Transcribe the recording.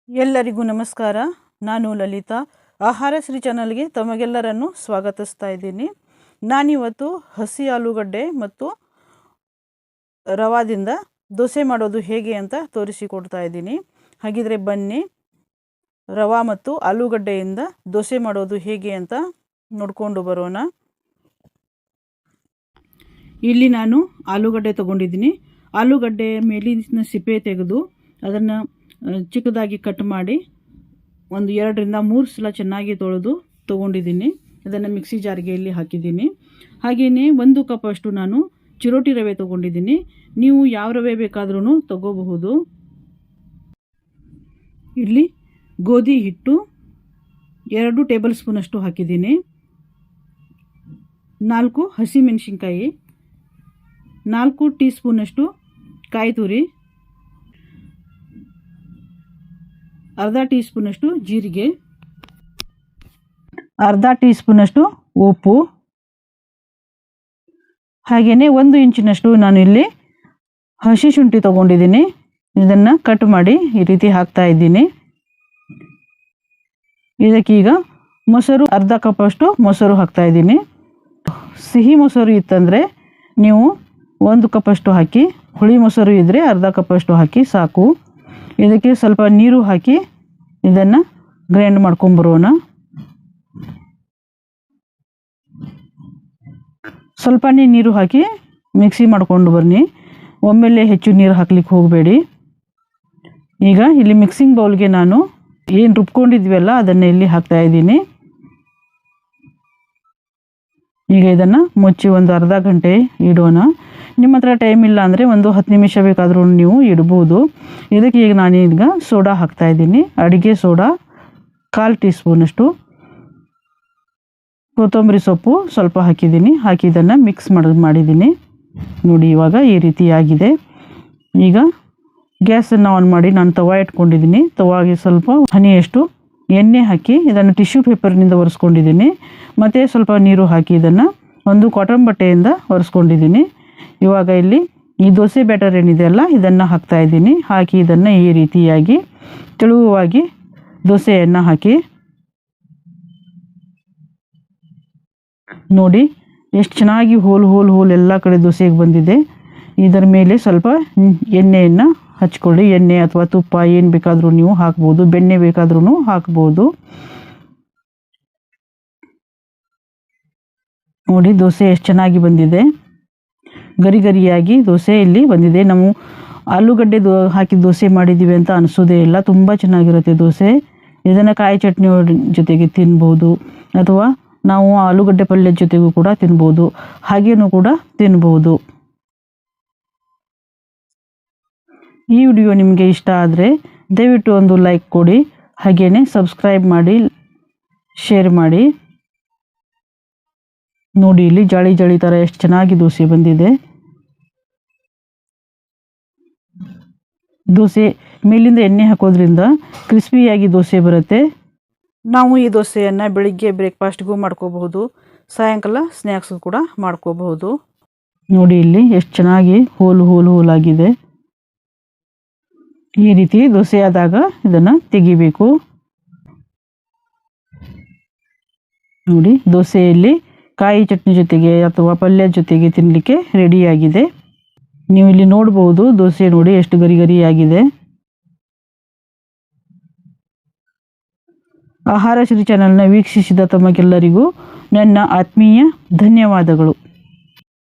ಎಲ್ಲರಿಗೂ ನಮಸ್ಕಾರ. ನಾನು ಲಲಿತಾ. ಆಹಾರ ಶ್ರೀ ಚಾನಲ್ಗೆ ತಮಗೆಲ್ಲರನ್ನು ಸ್ವಾಗತಿಸ್ತಾ ಇದ್ದೀನಿ. ನಾನಿವತ್ತು ಹಸಿ ಆಲೂಗಡ್ಡೆ ಮತ್ತು ರವಾದಿಂದ ದೋಸೆ ಮಾಡೋದು ಹೇಗೆ ಅಂತ ತೋರಿಸಿಕೊಡ್ತಾ ಇದ್ದೀನಿ. ಹಾಗಿದ್ರೆ ಬನ್ನಿ, ರವಾ ಮತ್ತು ಆಲೂಗಡ್ಡೆಯಿಂದ ದೋಸೆ ಮಾಡೋದು ಹೇಗೆ ಅಂತ ನೋಡಿಕೊಂಡು ಬರೋಣ. ಇಲ್ಲಿ ನಾನು ಆಲೂಗಡ್ಡೆ ತೊಗೊಂಡಿದ್ದೀನಿ. ಆಲೂಗಡ್ಡೆ ಮೇಲಿನ ಸಿಪ್ಪೆ ತೆಗೆದು ಅದನ್ನು ಚಿಕ್ಕದಾಗಿ ಕಟ್ ಮಾಡಿ ಒಂದು 2-3 ಸಲ ಚೆನ್ನಾಗಿ ತೊಳೆದು ತೊಗೊಂಡಿದ್ದೀನಿ. ಅದನ್ನು ಮಿಕ್ಸಿ ಜಾರ್ಗೆ ಇಲ್ಲಿ ಹಾಕಿದ್ದೀನಿ. ಹಾಗೆಯೇ 1 ಕಪ್ ಅಷ್ಟು ನಾನು ಚಿರೋಟಿ ರವೆ ತೊಗೊಂಡಿದ್ದೀನಿ. ನೀವು ಯಾವ ರವೆ ಬೇಕಾದ್ರೂ ತಗೋಬಹುದು. ಇಲ್ಲಿ ಗೋಧಿ ಹಿಟ್ಟು 2 ಟೇಬಲ್ ಸ್ಪೂನ್ ಅಷ್ಟು ಹಾಕಿದ್ದೀನಿ. 4 ಹಸಿಮೆಣಸಿನ್ಕಾಯಿ, 4 ಟೀ ಸ್ಪೂನ್ ಅಷ್ಟು ಕಾಯಿ ತುರಿ, ಅರ್ಧ ಟೀ ಸ್ಪೂನ್ ಅಷ್ಟು ಜೀರಿಗೆ, ಅರ್ಧ ಟೀ ಸ್ಪೂನ್ ಅಷ್ಟು ಉಪ್ಪು, ಹಾಗೆಯೇ 1 ಇಂಚಿನಷ್ಟು ನಾನು ಇಲ್ಲಿ ಹಸಿ ಶುಂಠಿ ತಗೊಂಡಿದ್ದೀನಿ. ಇದನ್ನು ಕಟ್ ಮಾಡಿ ಈ ರೀತಿ ಹಾಕ್ತಾ ಇದ್ದೀನಿ. ಇದಕ್ಕೀಗ ಮೊಸರು, ಅರ್ಧ ಕಪ್ ಅಷ್ಟು ಮೊಸರು ಹಾಕ್ತಾ ಇದ್ದೀನಿ. ಸಿಹಿ ಮೊಸರು ಇತ್ತಂದರೆ ನೀವು 1 ಕಪ್ ಅಷ್ಟು ಹಾಕಿ, ಹುಳಿ ಮೊಸರು ಇದ್ದರೆ ಅರ್ಧ ಕಪ್ ಅಷ್ಟು ಹಾಕಿ ಸಾಕು. ಇದಕ್ಕೆ ಸ್ವಲ್ಪ ನೀರು ಹಾಕಿ ಇದನ್ನು ಗ್ರೈಂಡ್ ಮಾಡ್ಕೊಂಬರೋಣ. ಸ್ವಲ್ಪನೇ ನೀರು ಹಾಕಿ ಮಿಕ್ಸಿ ಮಾಡ್ಕೊಂಡು ಬನ್ನಿ. ಒಮ್ಮೆಲೆ ಹೆಚ್ಚು ನೀರು ಹಾಕ್ಲಿಕ್ಕೆ ಹೋಗಬೇಡಿ. ಈಗ ಇಲ್ಲಿ ಮಿಕ್ಸಿಂಗ್ ಬೌಲ್ಗೆ ನಾನು ಏನು ರುಬ್ಕೊಂಡಿದ್ವಲ್ಲ ಅದನ್ನು ಇಲ್ಲಿ ಹಾಕ್ತಾ ಇದ್ದೀನಿ. ಈಗ ಇದನ್ನು ಮುಚ್ಚಿ ಒಂದು ಅರ್ಧ ಗಂಟೆ ಇಡೋಣ. ನಿಮ್ಮ ಹತ್ರ ಟೈಮ್ ಇಲ್ಲ ಅಂದರೆ ಒಂದು 10 ನಿಮಿಷ ಬೇಕಾದರೂ ನೀವು ಇಡ್ಬೋದು. ಇದಕ್ಕೆ ಈಗ ನಾನೀಗ ಸೋಡಾ ಹಾಕ್ತಾ ಇದ್ದೀನಿ. ಅಡುಗೆ ಸೋಡಾ 1/4 ಟೀ ಸ್ಪೂನಷ್ಟು, ಕೊತ್ತಂಬರಿ ಸೊಪ್ಪು ಸ್ವಲ್ಪ ಹಾಕಿದ್ದೀನಿ. ಹಾಕಿ ಇದನ್ನು ಮಿಕ್ಸ್ ಮಾಡಿದ್ದೀನಿ. ನೋಡಿ, ಇವಾಗ ಈ ರೀತಿ ಆಗಿದೆ. ಈಗ ಗ್ಯಾಸನ್ನು ಆನ್ ಮಾಡಿ ನಾನು ತವಾ ಇಟ್ಕೊಂಡಿದ್ದೀನಿ. ತವಾಗೆ ಸ್ವಲ್ಪ ಹನಿಯಷ್ಟು ಎಣ್ಣೆ ಹಾಕಿ ಇದನ್ನು ಟಿಶ್ಯೂ ಪೇಪರ್ನಿಂದ ಒರೆಸ್ಕೊಂಡಿದ್ದೀನಿ. ಮತ್ತು ಸ್ವಲ್ಪ ನೀರು ಹಾಕಿ ಇದನ್ನು ಒಂದು ಕಾಟನ್ ಬಟ್ಟೆಯಿಂದ ಒರೆಸ್ಕೊಂಡಿದ್ದೀನಿ. ಇವಾಗ ಇಲ್ಲಿ ಈ ದೋಸೆ ಬ್ಯಾಟರ್ ಏನಿದೆಯಲ್ಲ ಇದನ್ನು ಹಾಕ್ತಾ ಇದ್ದೀನಿ. ಹಾಕಿ ಇದನ್ನು ಈ ರೀತಿಯಾಗಿ ತೆಳುವಾಗಿ ದೋಸೆಯನ್ನು ಹಾಕಿ ನೋಡಿ ಎಷ್ಟು ಚೆನ್ನಾಗಿ ಹೋಲ್ ಎಲ್ಲ ಕಡೆ ದೋಸೆಗೆ ಬಂದಿದೆ. ಇದರ ಮೇಲೆ ಸ್ವಲ್ಪ ಎಣ್ಣೆಯನ್ನು ಹಚ್ಕೊಳ್ಳಿ. ಎಣ್ಣೆ ಅಥವಾ ತುಪ್ಪ ಏನು ಬೇಕಾದರೂ ನೀವು ಹಾಕ್ಬೋದು. ಬೆಣ್ಣೆ ಬೇಕಾದ್ರೂ ಹಾಕ್ಬೋದು. ನೋಡಿ ದೋಸೆ ಎಷ್ಟು ಚೆನ್ನಾಗಿ ಬಂದಿದೆ. ಗರಿ ಗರಿಯಾಗಿ ದೋಸೆ ಇಲ್ಲಿ ಬಂದಿದೆ. ನಾವು ಆಲೂಗಡ್ಡೆ ಹಾಕಿ ದೋಸೆ ಮಾಡಿದ್ದೀವಿ ಅಂತ ಅನಿಸೋದೇ ಇಲ್ಲ. ತುಂಬ ಚೆನ್ನಾಗಿರುತ್ತೆ ದೋಸೆ. ಇದನ್ನು ಕಾಯಿ ಚಟ್ನಿ ಜೊತೆಗೆ ತಿನ್ಬೋದು, ಅಥವಾ ನಾವು ಆಲೂಗಡ್ಡೆ ಪಲ್ಯದ ಜೊತೆಗೂ ಕೂಡ ತಿನ್ಬೋದು, ಹಾಗೇನೂ ಕೂಡ ತಿನ್ಬೋದು. ಈ ವಿಡಿಯೋ ನಿಮಗೆ ಇಷ್ಟ ಆದರೆ ದಯವಿಟ್ಟು ಒಂದು ಲೈಕ್ ಕೊಡಿ. ಹಾಗೆಯೇ ಸಬ್ಸ್ಕ್ರೈಬ್ ಮಾಡಿ, ಶೇರ್ ಮಾಡಿ. ನೋಡಿ ಇಲ್ಲಿ ಜಾಳಿ ಥರ ಎಷ್ಟು ಚೆನ್ನಾಗಿ ದೋಸೆ ಬಂದಿದೆ. ದೋಸೆ ಮೇಲಿಂದ ಎಣ್ಣೆ ಹಾಕೋದ್ರಿಂದ ಕ್ರಿಸ್ಪಿಯಾಗಿ ದೋಸೆ ಬರುತ್ತೆ. ನಾವು ಈ ದೋಸೆಯನ್ನು ಬೆಳಿಗ್ಗೆ ಬ್ರೇಕ್ಫಾಸ್ಟ್ಗೂ ಮಾಡ್ಕೋಬಹುದು, ಸಾಯಂಕಾಲ ಸ್ನ್ಯಾಕ್ಸ್ಗೂ ಕೂಡ ಮಾಡ್ಕೋಬಹುದು. ನೋಡಿ ಇಲ್ಲಿ ಎಷ್ಟು ಚೆನ್ನಾಗಿ ಹೋಲಾಗಿದೆ. ಈ ರೀತಿ ದೋಸೆ ಆದಾಗ ಇದನ್ನು ತೆಗಿಬೇಕು. ನೋಡಿ ದೋಸೆಯಲ್ಲಿ ಕಾಯಿ ಚಟ್ನಿ ಜೊತೆಗೆ ಅಥವಾ ಪಲ್ಯ ಜೊತೆಗೆ ತಿನ್ನಲಿಕ್ಕೆ ರೆಡಿಯಾಗಿದೆ. ನೀವು ಇಲ್ಲಿ ನೋಡ್ಬೋದು ದೋಸೆ ನೋಡಿ ಎಷ್ಟು ಗರಿಯಾಗಿದೆ. ಆಹಾರ ಶ್ರೀ ಚಾನಲ್ನ ವೀಕ್ಷಿಸಿದ ತಮಗೆಲ್ಲರಿಗೂ ನನ್ನ ಆತ್ಮೀಯ ಧನ್ಯವಾದಗಳು.